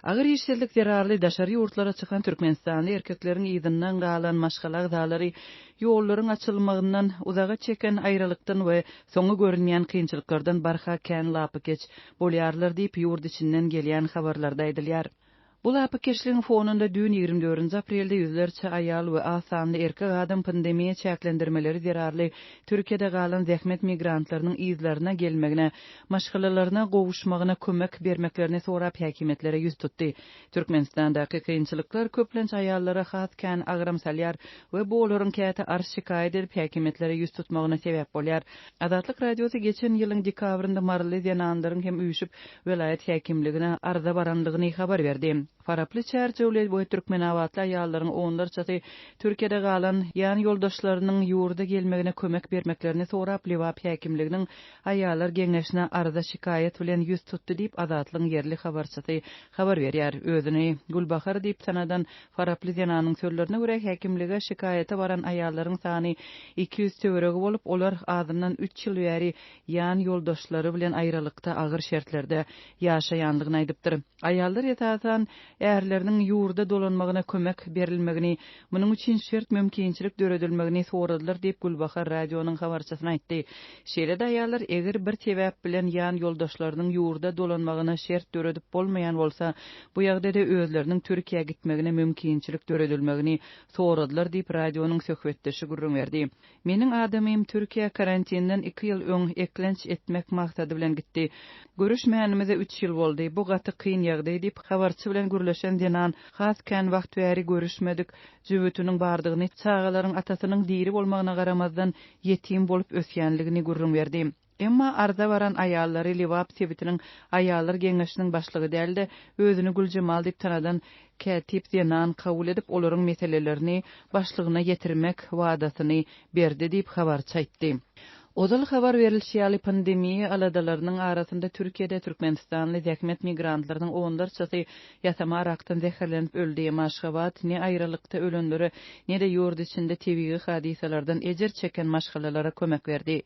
Agyr işsizlik zerarly daşary ýurtlara çykan türkmenistanly erkekleriň ýzyndan galan maşgala agzalary ýollaryň açylmagyndan uzaga çeken aýralykdan we soňy görünmeýän kynçylyklardan barha lapykeç bolýarlar diýip ýurt içinden gelýän habarlarda aýdylýar. Bu lapykeçligiň fonunda dün 24 aprelde ýüzlerçe aýal we asanly erkek adam pandemiýa çäklendirmeleri zerarly Türkiýede galan zähmet migrantlarynyň ýyzlaryna gelmegine, maşgalalaryna gowuşmagyna kömek bermeklerini sorap häkimetlere ýüz tutdy. Türkmenistandaky kynçylyklar köplenç aýallara has kan agramsalýar we bu olaryň käte arş şikaýet edip häkimetlere ýüz tutmagyna sebäp bolýar. Adatlyk radiosu geçen ýylyň dekabrynda marly ýananlaryň hem üýüşüp welayet häkimligine arza baranlygyny habar berdi. Faraply çärçewle bu türkmen awatly aýallaryň onlarçasy Türkiýede galan ýan ýoldaşlarynyň ýurda gelmegine kömek bermeklerini sorap Liwap häkimliginiň aýallar geňeşine arza şikaýet bilen ýüz tutdy diýip Adatlyň yerli habarçysy habar berýär. Özüni Gulbahar diýip sanadan Faraply ýananyň sözlerine görä häkimlige şikaýete baran aýallaryň sany 200 töweregi bolup, olar azyndan 3 ýyl bäri ýan ýoldaşlary bilen aýralykda agyr şertlerde ýaşaýanlygyny aýdypdyr. Aýallar ýetasan erleriniň ýurda dolanmagyna kömek berilmegini, munyň üçin şert mümkinçilik döredilmegini soradylar diýip Gulbahar radiosynyň habarçysyna aýtdy. Şeýle-de aýallar eger bir sebäp bilen ýan ýoldaşlarynyň ýurda dolanmagyna şert döredip bolmaýan bolsa, bu ýagdaýda özleriniň Türkiýe gitmegine mümkinçilik döredilmegini soradylar diýip radiosynyň söhbetdeşi gurrun berdi. Meniň adamym Türkiýe karantinden 2 ýyl öň eklenç etmek maksady bilen gitdi. Görüşmeýänimize 3 ýyl boldy. Bu gaty kyn ýagdaý diýip habarçy bilen gürleşen denan has kan wagt bäri görüşmedik. Jübütüniň bardygyny, çağalaryň atasynyň diri bolmagyna garamazdan ýetim bolup ösýänligini gurrun berdi. Emma arda baran aýallary Liwap sebitiniň aýallar geňeşiniň başlygy däldi, özüni Güljemal diýip tanadan kätip denan kabul edip olaryň meselelerini başlygyna getirmek wadasyny berdi diýip habarçy aýtdy. Ozal habar berilýär pandemiýa aladalarynyň arasynda Türkiýede Türkmenistanly zähmet migrantlarynyň onlarçasy ýasama rakdan zäherlenip öldüği maşgabat, ne aýralykda ölenleri, ne de ýurt içinde tebii hadisalardan ejer çeken maşgalalara kömek berdi.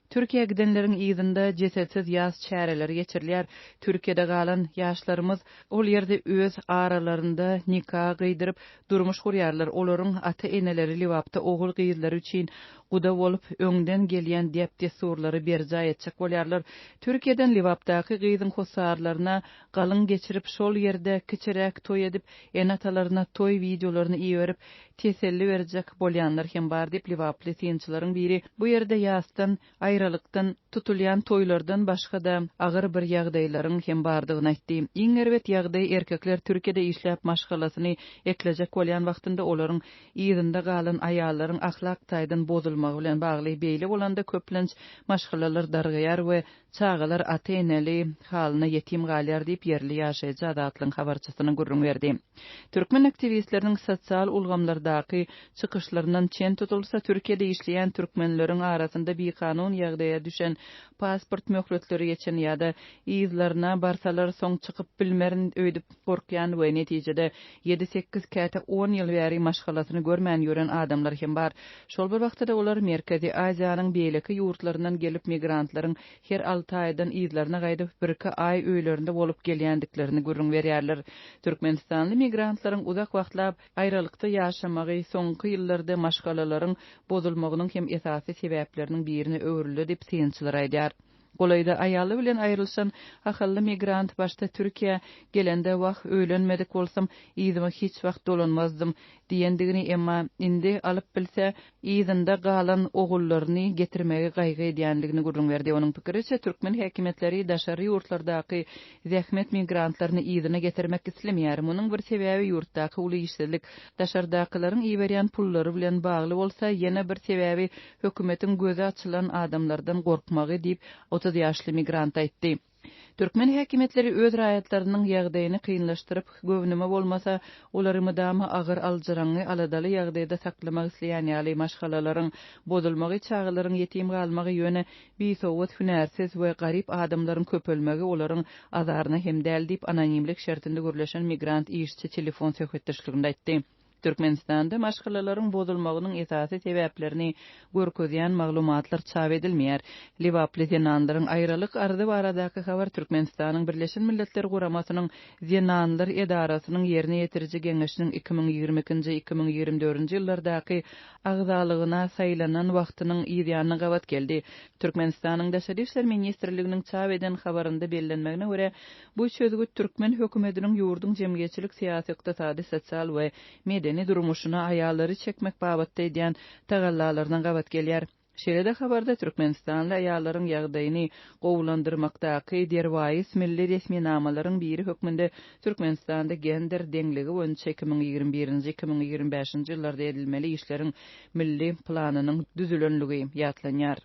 Türkiýe gidenleriň ýzynda jesetsiz ýaz çäreleri geçirilýär. Türkiýede galan ýaşlarymyz ol ýerde öz aralarynda nikah gıydyryp durmuş gurýarlar. Olaryň ata-eneleri Liwapda ogul gyzlary üçin guda bolup öňden gelýän diýip desurlary berja etjek bolýarlar. Türkiýeden Liwapdaky gyzyň hosarlaryna galan geçirip şol ýerde kiçirek toy edip enatalaryna toy videolaryny iýerip teselli berjek bolýanlar hem bar diýip Liwaply synçylaryň biri bu ýerde ýastan aýralykdan tutulýan toylardan başga da agyr bir ýagdaýlaryň hem bardygyny aýtdy. Iň erbet ýagdaý erkekler Türkiýede işläp maşgalasyny eklejek bolýan wagtynda olaryň ýyzynda galan aýallaryň ahlak taýdan bozulmagy bilen bagly beýle bolanda köplenç maşgalalar dargyar we çağalar ata-eneli halyna ýetim galýar diýip yerli ýaşaýjy Adatlyň habarçysynyň gurrun berdi. Türkmen aktivistleriň sosial ulgamlardaky çykyşlaryndan çen tutulsa Türkiýede işleýän türkmenleriň arasynda bir kanun ýagdaýa düşen pasport möhletleri geçen ýa-da ýyzlaryna barsalar soň çykyp bilmerin öýdüp gorkýan we netijede 7-8 käte 10 ýyl bäri maşgalasyny görmän ýören adamlar hem bar. Şol bir wagtda olar Merkezi Aziýanyň beýleki ýurtlaryndan gelip migrantlaryň her 6 aýdan ýyzlaryna gaýdyp 1-2 aý öýlerinde bolup gelýändiklerini gurrun berýärler. Türkmenistanly migrantlaryň uzak wagtlap aýralykda ýaşamagy soňky ýyllarda maşgalalaryň bozulmagynyň hem esasy sebäpleriniň birini öwrüldi diýip synçylar aýdýar. Golayda aýaly bilen aýrylşan ahylly migrant başta Türkiýe gelende wagt öýlenmedik bolsam, ýzyma hiç wagt dolanmazdım diýendigini, emma indi alyp bilse ýzynda galan ogullaryny getirmegi gaýgy edýändigini gurrun berdi. Onuň pikiriçe türkmen häkimetleri daşary ýurtlardaky zähmet migrantlaryny ýzyna getirmek islemýär. Munyň bir sebäbi ýurtdaky uly işsizlik, daşardakylaryň iýberýän pullary bilen bagly bolsa, ýene bir sebäbi hökümetiň gözi açylan adamlardan gorkmagy diýip 30 ýaşly migrant aýtdy. Türkmen häkimetleri öz raýatlarynyň ýagdaýyny kynlaşdyryp, gownyma bolmasa, olary mydamy agyr aljyraňy aladaly ýagdaýda saklamak isleýän ýaly maşgalalaryň bozulmagy çağalaryň ýetim galmagy ýöne biýsowat hünärsiz we garyp adamlaryň köpelmegi olaryň azaryna hem däl diýip anonimlik şertinde görleşen migrant işçi telefon söhbetdeşliginde aýtdy. Türkmenistanda maşgalalaryň bozulmagynyň esasy sebäplerini görkezýän maglumatlar çap edilmeýär. Libaply zenanlaryň aýralyk ardy baradaky habar Türkmenistanyň Birleşen Milletler Guramasynyň Zenanlar Edarasynyň ýerine ýetiriji geňeşiniň 2020-2024 ýyllardaky agzalygyna saýlanan wagtynyň ýygyanyna gabat geldi. Türkmenistanyň daşary işler ministrliginiň çap eden habarynda bellenmegine görä, bu çözgü türkmen hökümetiniň ýurdun jemgyýetçilik syýasy, ykdysady, sosial we medeni durmuşyna aýallary çekmek babatda edýän tagallalardan gabat gelýär. Şeýle-de habarda Türkmenistanly aýallaryň ýagdaýyny gowulandyrmakdaky derwaýys milli resminamalaryň biri hökmünde Türkmenistanda gender deňligi boýunça 2021-2025 ýyllarda edilmeli işleriň milli planynyň düzülenligi ýatlanýar.